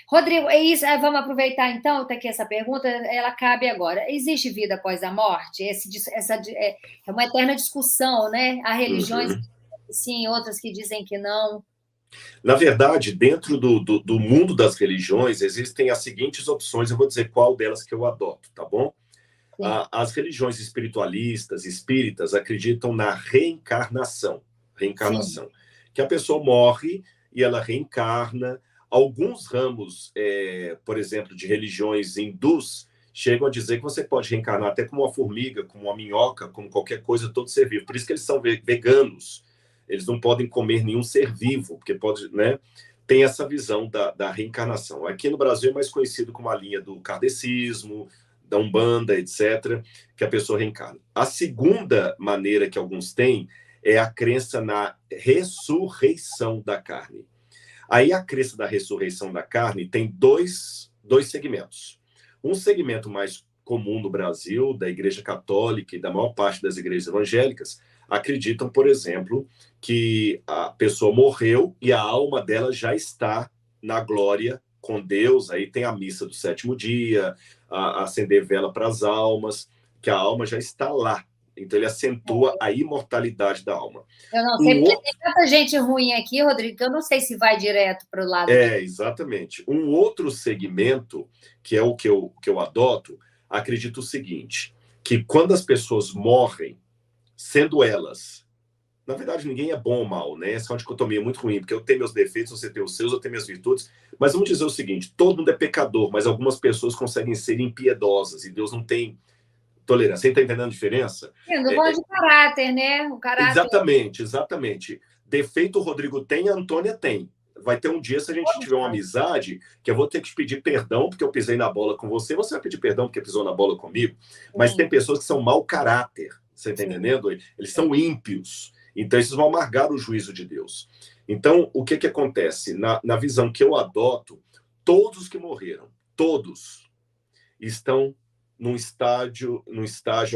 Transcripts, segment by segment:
Rodrigo, é isso, vamos aproveitar então, até que essa pergunta, ela cabe agora. Existe vida após a morte? É uma eterna discussão, né? Há religiões que Uhum. dizem que sim, outras que dizem que não. Na verdade, dentro do mundo das religiões, existem as seguintes opções, eu vou dizer qual delas que eu adoto, tá bom? Sim, As religiões espiritualistas, espíritas, acreditam na reencarnação. sim, Reencarnação. Que a pessoa morre e ela reencarna. Alguns ramos, por exemplo, de religiões hindus, chegam a dizer que você pode reencarnar até como uma formiga, como uma minhoca, como qualquer coisa, todo ser vivo. Por isso que eles são veganos. Eles não podem comer nenhum ser vivo, porque pode, né? Tem essa visão da reencarnação. Aqui no Brasil é mais conhecido como a linha do kardecismo, da Umbanda, etc., que a pessoa reencarna. A segunda maneira que alguns têm é a crença na ressurreição da carne. Aí a crença da ressurreição da carne tem dois segmentos. Um segmento mais comum no Brasil, da Igreja Católica e da maior parte das igrejas evangélicas, acreditam, por exemplo, que a pessoa morreu e a alma dela já está na glória com Deus. Aí tem a missa do sétimo dia, acender vela para as almas, que a alma já está lá. Então ele acentua a imortalidade da alma. eu não sei, Um porque outro tem tanta gente ruim aqui, Rodrigo, que eu não sei se vai direto para o lado de. exatamente. Um outro segmento, que é o que eu adoto, acredito o seguinte, que quando as pessoas morrem, sendo elas, na verdade ninguém é bom ou mal, né? Essa é uma dicotomia muito ruim, porque eu tenho meus defeitos, você tem os seus, eu tenho minhas virtudes, mas vamos dizer o seguinte, todo mundo é pecador, mas algumas pessoas conseguem ser impiedosas, e Deus não tem tolerância. Você está entendendo a diferença? Sim, eu É, gosto de caráter, né? O caráter. Exatamente, exatamente. Defeito o Rodrigo tem, a Antônia tem. Vai ter um dia, se a gente tiver uma amizade, que eu vou ter que te pedir perdão porque eu pisei na bola com você, você vai pedir perdão porque pisou na bola comigo. Mas Sim, tem pessoas que são mau caráter, você está sim, entendendo? Eles sim. são ímpios. Então, esses vão amargar o juízo de Deus. Então, o que acontece? Na visão que eu adoto, todos que morreram, todos, estão num estágio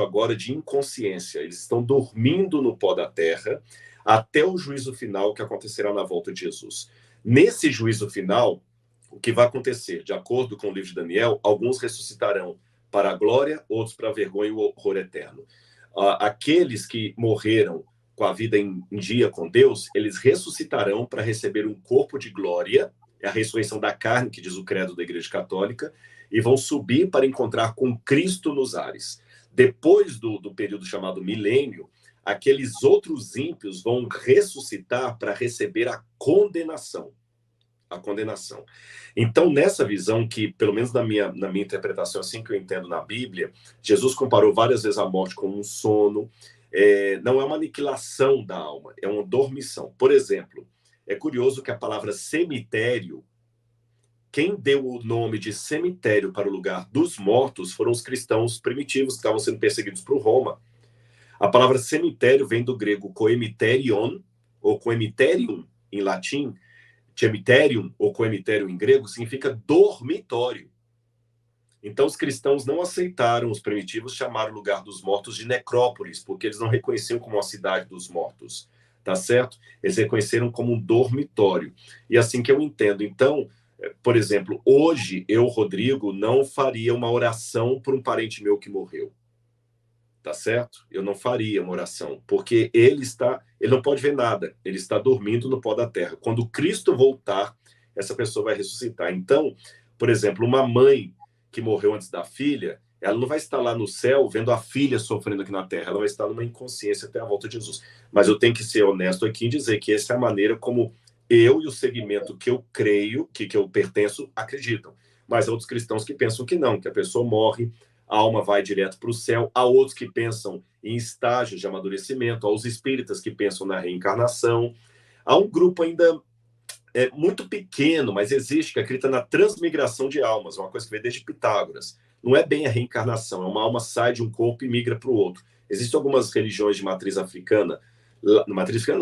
agora de inconsciência. Eles estão dormindo no pó da terra até o juízo final que acontecerá na volta de Jesus. Nesse juízo final, o que vai acontecer? De acordo com o livro de Daniel, alguns ressuscitarão para a glória, outros para a vergonha e o horror eterno. Aqueles que morreram com a vida em dia com Deus, eles ressuscitarão para receber um corpo de glória, é a ressurreição da carne, que diz o credo da Igreja Católica, e vão subir para encontrar com Cristo nos ares. Depois do período chamado milênio, aqueles outros ímpios vão ressuscitar para receber a condenação. A condenação. Então, nessa visão que, pelo menos na minha interpretação, assim que eu entendo na Bíblia, Jesus comparou várias vezes a morte com um sono. Não é uma aniquilação da alma, é uma dormição. Por exemplo, é curioso que a palavra cemitério, quem deu o nome de cemitério para o lugar dos mortos foram os cristãos primitivos que estavam sendo perseguidos por Roma. A palavra cemitério vem do grego coemiterion, ou coemiterium em latim, cemiterium ou coemitério em grego, significa dormitório. Então, os cristãos não aceitaram, os primitivos, chamar o lugar dos mortos de necrópolis, porque eles não reconheciam como a cidade dos mortos, tá certo? Eles reconheceram como um dormitório. E assim que eu entendo. Então, por exemplo, hoje eu, Rodrigo, não faria uma oração por um parente meu que morreu, tá certo? Eu não faria uma oração, porque ele não pode ver nada, ele está dormindo no pó da terra. Quando Cristo voltar, essa pessoa vai ressuscitar. Então, por exemplo, uma mãe que morreu antes da filha, ela não vai estar lá no céu vendo a filha sofrendo aqui na terra, ela vai estar numa inconsciência até a volta de Jesus. Mas eu tenho que ser honesto aqui em dizer que essa é a maneira como eu e o segmento que eu creio, que eu pertenço, acreditam. Mas há outros cristãos que pensam que não, que a pessoa morre, a alma vai direto para o céu. Há outros que pensam em estágios de amadurecimento, há os espíritas que pensam na reencarnação. Há um grupo ainda muito pequeno, mas existe, que acredita na transmigração de almas, uma coisa que vem desde Pitágoras. Não é bem a reencarnação, é uma alma sai de um corpo e migra para o outro. Existem algumas religiões de matriz africana,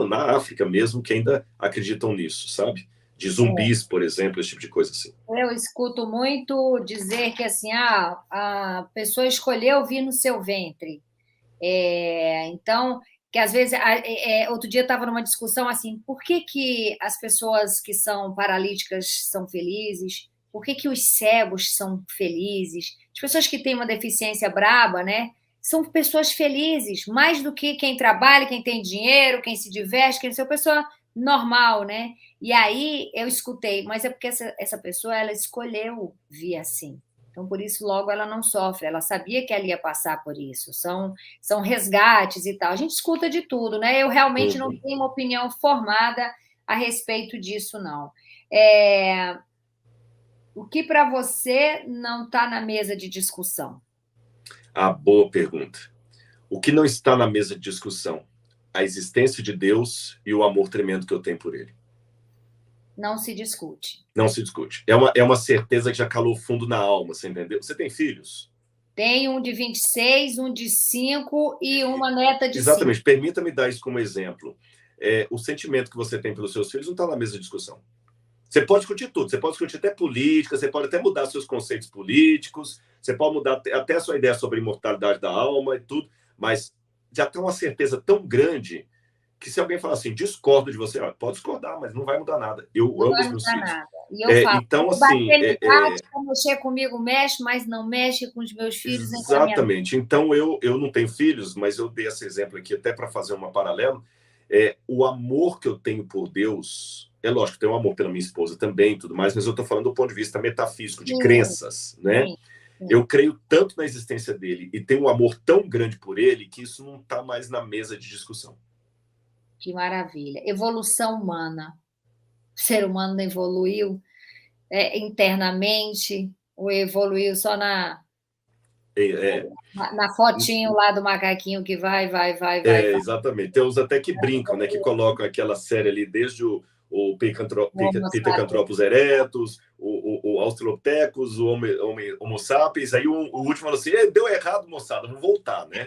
na África mesmo, que ainda acreditam nisso, sabe? De zumbis, por exemplo, esse tipo de coisa assim. Eu escuto muito dizer que assim, a pessoa escolheu vir no seu ventre. Então, que às vezes, outro dia eu estava numa discussão assim, por que as pessoas que são paralíticas são felizes? Por que que os cegos são felizes? As pessoas que têm uma deficiência braba, né? São pessoas felizes, mais do que quem trabalha, quem tem dinheiro, quem se diverte, quem é uma pessoa normal, né? E aí eu escutei, mas é porque essa pessoa ela escolheu vir assim. Então, por isso, logo ela não sofre. Ela sabia que ela ia passar por isso. São resgates e tal. A gente escuta de tudo, né? Eu realmente não Uhum. tenho uma opinião formada a respeito disso, não. É, o que para você não está na mesa de discussão? Ah, boa pergunta. O que não está na mesa de discussão? A existência de Deus e o amor tremendo que eu tenho por ele. Não se discute. Não se discute. É uma certeza que já calou fundo na alma, você entendeu? Você tem filhos? Tem um de 26, um de 5 e uma neta de 5. Exatamente. Permita-me dar isso como exemplo. O sentimento que você tem pelos seus filhos não está na mesa de discussão. Você pode discutir tudo, você pode discutir até política, você pode até mudar seus conceitos políticos, você pode mudar até a sua ideia sobre a imortalidade da alma e tudo, mas já tem uma certeza tão grande que se alguém falar assim, discordo de você, ó, pode discordar, mas não vai mudar nada. Eu Não amo vai os meus mudar filhos. nada. E eu falo, Então, quer assim, bater, me bate, quer mexer comigo, mexe, mas não mexe com os meus filhos nem com a minha neta. exatamente. Então, eu não tenho filhos, mas eu dei esse exemplo aqui até para fazer uma paralela. O amor que eu tenho por Deus, é lógico, eu tenho um amor pela minha esposa também, tudo mais, mas eu estou falando do ponto de vista metafísico, de Sim, crenças, né? sim, sim. Eu creio tanto na existência dele e tenho um amor tão grande por ele que isso não está mais na mesa de discussão. Que maravilha. Evolução humana. O ser humano não evoluiu internamente ou evoluiu só É, é, na fotinho lá do macaquinho que vai. exatamente. Tem uns até que brincam, né? Que colocam aquela série ali desde o Pithecanthropus erectus, o Australopithecus, o Homo sapiens. Aí o último falou assim: deu errado, moçada, vamos voltar, né?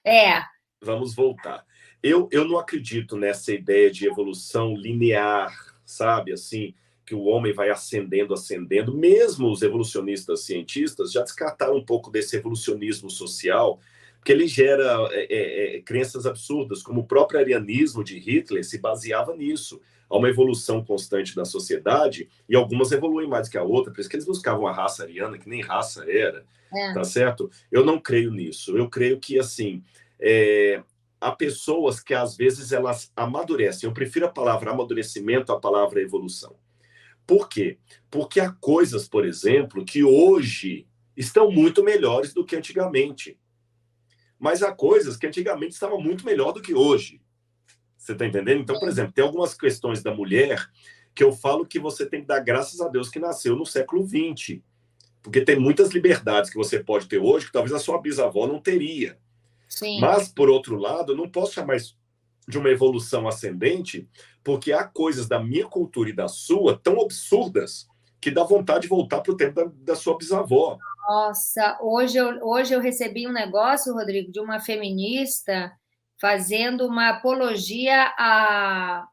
É, Vamos voltar. Eu não acredito nessa ideia de evolução linear, sabe? Assim, que o homem vai ascendendo, ascendendo. Mesmo os evolucionistas cientistas já descartaram um pouco desse evolucionismo social, porque ele gera crenças absurdas, como o próprio arianismo de Hitler se baseava nisso. Há uma evolução constante da sociedade e algumas evoluem mais que a outra, por isso que eles buscavam a raça ariana, que nem raça era, é. tá certo? Eu não creio nisso. Eu creio que, assim, é, há pessoas que às vezes elas amadurecem. Eu prefiro a palavra amadurecimento à palavra evolução. Por quê? Porque há coisas, por exemplo, que hoje estão muito melhores do que antigamente. Mas há coisas que antigamente estavam muito melhor do que hoje. Você está entendendo? Então, por exemplo, tem algumas questões da mulher que eu falo que você tem que dar graças a Deus que nasceu no século XX. Porque tem muitas liberdades que você pode ter hoje que talvez a sua bisavó não teria. Sim. Mas, por outro lado, eu não posso chamar isso de uma evolução ascendente, porque há coisas da minha cultura e da sua tão absurdas que dá vontade de voltar para o tempo da sua bisavó. Nossa, hoje eu recebi um negócio, Rodrigo, de uma feminista fazendo uma apologia à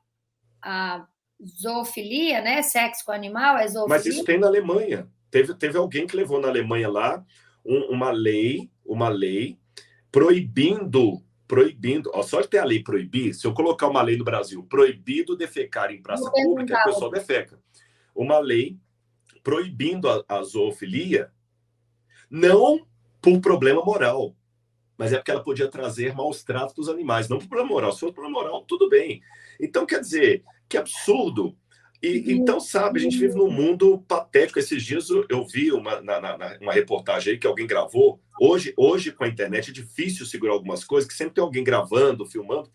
zoofilia, né? Sexo com animal, é Mas zoofilia? isso tem na Alemanha. Teve alguém que levou na Alemanha lá uma lei proibindo, ó, só de ter a lei proibir, se eu colocar uma lei no Brasil, proibido defecar em Vou praça pública, o perguntar. pessoal defeca. Uma lei proibindo a zoofilia, não por problema moral, mas é porque ela podia trazer maus tratos dos animais, não por problema moral. Se for problema moral, tudo bem. Então, quer dizer, que absurdo. Então, sabe, a gente vive num mundo patético. Esses dias eu vi uma reportagem aí que alguém gravou. Hoje, com a internet, é difícil segurar algumas coisas, que sempre tem alguém gravando, filmando.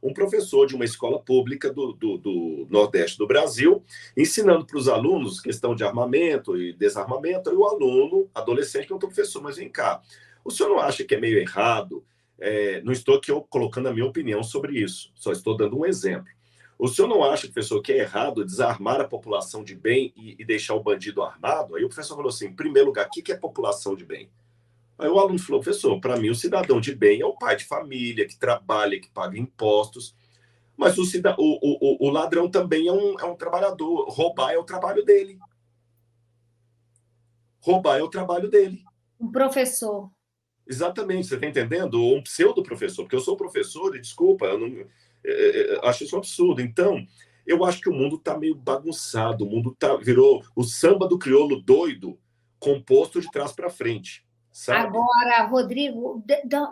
Um professor de uma escola pública do Nordeste do Brasil, ensinando para os alunos questão de armamento e desarmamento. E o aluno, adolescente, perguntou: professor, mas vem cá, o senhor não acha que é meio errado? Não estou aqui colocando a minha opinião sobre isso, só estou dando um exemplo. O senhor não acha, professor, que é errado desarmar a população de bem e deixar o bandido armado? Aí o professor falou assim: em primeiro lugar, o que é população de bem? Aí o aluno falou: professor, para mim o cidadão de bem é o pai de família, que trabalha, que paga impostos, mas o ladrão também é um trabalhador. Roubar é o trabalho dele. Roubar é o trabalho dele. Um professor. Exatamente, você está entendendo? Ou um pseudo-professor, porque eu sou professor e, desculpa, eu não, acho isso um absurdo. Então, Eu acho que o mundo está meio bagunçado, o mundo virou o samba do crioulo doido, composto de trás para frente, sabe? Agora, Rodrigo,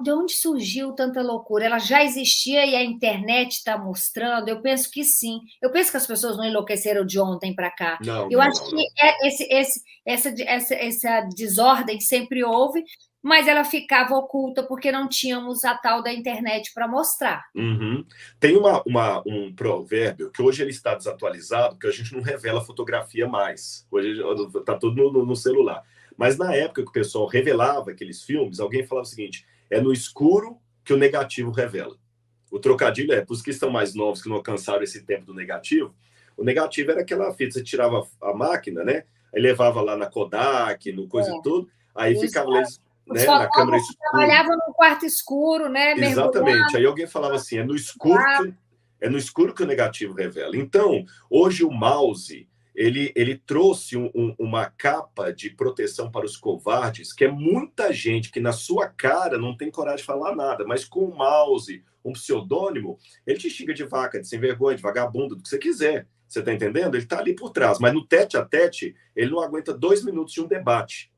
de onde surgiu tanta loucura? Ela já existia e a internet está mostrando? Eu penso que sim. Eu penso que as pessoas não enlouqueceram de ontem para cá. Não, Eu não, acho não, que não. essa desordem sempre houve, mas ela ficava oculta porque não tínhamos a tal da internet para mostrar. Uhum. Tem um provérbio que hoje ele está desatualizado, que a gente não revela fotografia mais. Hoje está tudo no celular. Mas na época que o pessoal revelava aqueles filmes, alguém falava o seguinte: é no escuro que o negativo revela. O trocadilho é, para os que estão mais novos, que não alcançaram esse tempo do negativo, o negativo era aquela fita, você tirava a máquina, né? Aí levava lá na Kodak, no coisa e tudo, aí E ficava eles, os né, na câmera fotógrafos escura. trabalhavam no quarto escuro, né? Mergulhando Exatamente. Aí alguém falava assim, lá. é no escuro que o negativo revela. Então, hoje o mouse, ele trouxe uma capa de proteção para os covardes, que é muita gente que na sua cara não tem coragem de falar nada, mas com o mouse, um pseudônimo, ele te xinga de vaca, de sem vergonha, de vagabundo, do que você quiser. Você está entendendo? Ele está ali por trás, mas no tete a tete, ele não aguenta 2 minutos de um debate.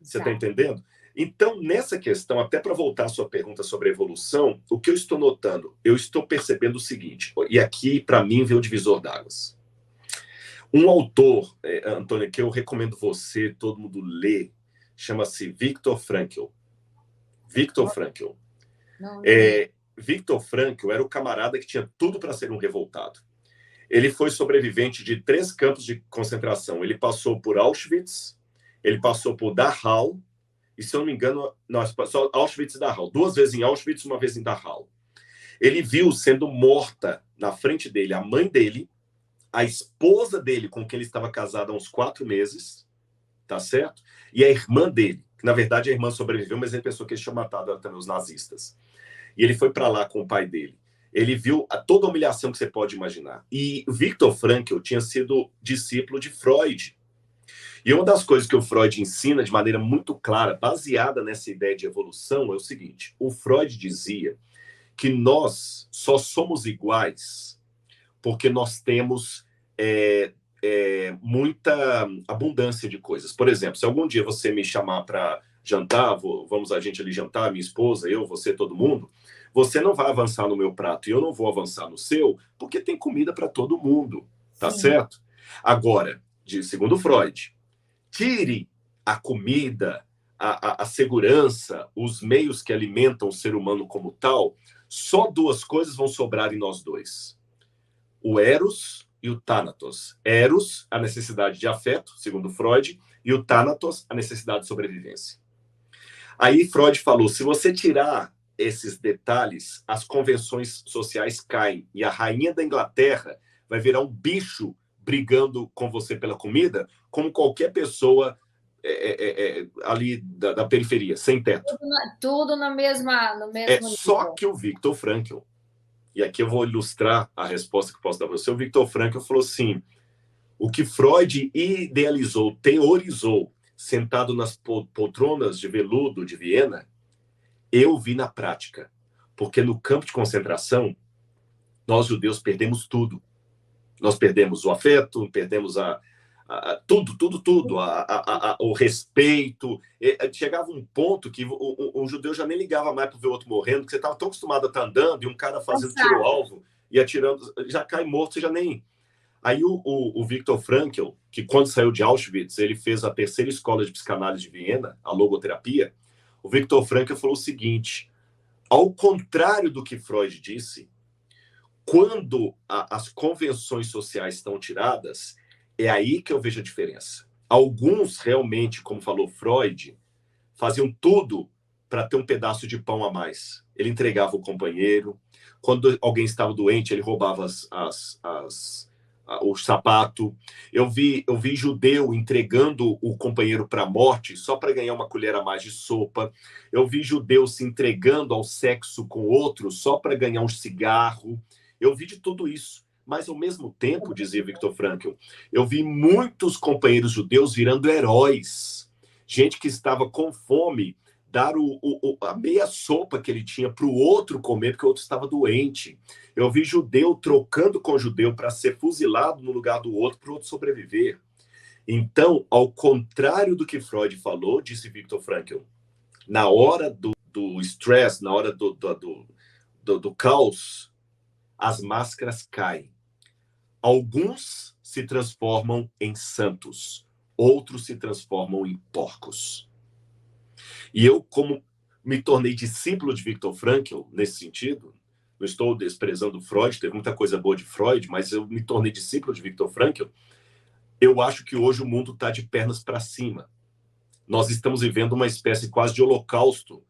Você está Exato. entendendo? Então, nessa questão, até para voltar à sua pergunta sobre a evolução, o que eu estou notando? Eu estou percebendo o seguinte, e aqui, para mim, vem o divisor d'águas. Um autor, Antônio, que eu recomendo você, todo mundo ler, chama-se Viktor Frankl. Viktor Frankl. Não conheço. Viktor Frankl era o camarada que tinha tudo para ser um revoltado. Ele foi sobrevivente de 3 campos de concentração. Ele passou por Auschwitz, ele passou por Dachau, e se eu não me engano, só Auschwitz e Dachau. 2 vezes em Auschwitz, 1 vez em Dachau. Ele viu sendo morta na frente dele a mãe dele, a esposa dele, com quem ele estava casado há uns 4 meses, tá certo? E a irmã dele, que na verdade a irmã sobreviveu, mas ele pensou que eles tinham matado também os nazistas. E ele foi para lá com o pai dele. Ele viu toda a humilhação que você pode imaginar. E Viktor Frankl tinha sido discípulo de Freud. E uma das coisas que o Freud ensina de maneira muito clara, baseada nessa ideia de evolução, é o seguinte: o Freud dizia que nós só somos iguais porque nós temos muita abundância de coisas. Por exemplo, se algum dia você me chamar para jantar, vamos a gente ali jantar, minha esposa, eu, você, todo mundo, você não vai avançar no meu prato e eu não vou avançar no seu, porque tem comida para todo mundo, tá Sim. certo? Agora, segundo Freud, tire a comida, a segurança, os meios que alimentam o ser humano como tal, só 2 coisas vão sobrar em nós dois: o Eros e o Thanatos. Eros, a necessidade de afeto, segundo Freud, e o Thanatos, a necessidade de sobrevivência. Aí Freud falou: se você tirar esses detalhes, as convenções sociais caem, e a rainha da Inglaterra vai virar um bicho brigando com você pela comida, como qualquer pessoa ali da periferia, sem teto. Tudo no mesmo Só nível. que o Viktor Frankl, e aqui eu vou ilustrar a resposta que eu posso dar para você, o Viktor Frankl falou assim: o que Freud idealizou, teorizou, sentado nas poltronas de veludo de Viena, eu vi na prática. Porque no campo de concentração, nós judeus perdemos tudo. Nós perdemos o afeto, perdemos tudo, o respeito. Chegava um ponto que um judeu já nem ligava mais para ver o outro morrendo, porque você estava tão acostumado a estar andando e um cara fazendo tiro-alvo e atirando, já cai morto, você já nem... Aí o Viktor Frankl, que quando saiu de Auschwitz, ele fez a 3ª escola de psicanálise de Viena, a logoterapia. O Viktor Frankl falou o seguinte: ao contrário do que Freud disse, quando as convenções sociais estão tiradas, é aí que eu vejo a diferença. Alguns realmente, como falou Freud, faziam tudo para ter um pedaço de pão a mais. Ele entregava o companheiro. Quando alguém estava doente, ele roubava o sapato. Eu vi judeu entregando o companheiro para a morte só para ganhar uma colher a mais de sopa. Eu vi judeu se entregando ao sexo com outro só para ganhar um cigarro. Eu vi de tudo isso. Mas, ao mesmo tempo, dizia Viktor Frankl, eu vi muitos companheiros judeus virando heróis. Gente que estava com fome, dar a meia sopa que ele tinha para o outro comer, porque o outro estava doente. Eu vi judeu trocando com judeu para ser fuzilado no lugar do outro, para o outro sobreviver. Então, ao contrário do que Freud falou, disse Viktor Frankl, na hora do stress, na hora do caos, as máscaras caem. Alguns se transformam em santos, outros se transformam em porcos. E eu, como me tornei discípulo de Viktor Frankl, nesse sentido, não estou desprezando Freud, teve muita coisa boa de Freud, mas eu me tornei discípulo de Viktor Frankl, eu acho que hoje o mundo está de pernas para cima. Nós estamos vivendo uma espécie quase de holocausto,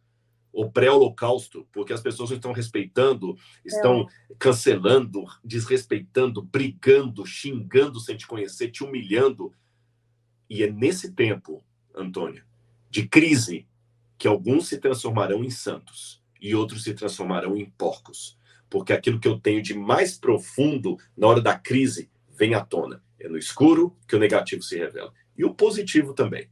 ou pré-holocausto, porque as pessoas não estão respeitando, estão cancelando, desrespeitando, brigando, xingando sem te conhecer, te humilhando. E é nesse tempo, Antônia, de crise, que alguns se transformarão em santos e outros se transformarão em porcos. Porque aquilo que eu tenho de mais profundo na hora da crise vem à tona. É no escuro que o negativo se revela. E o positivo também.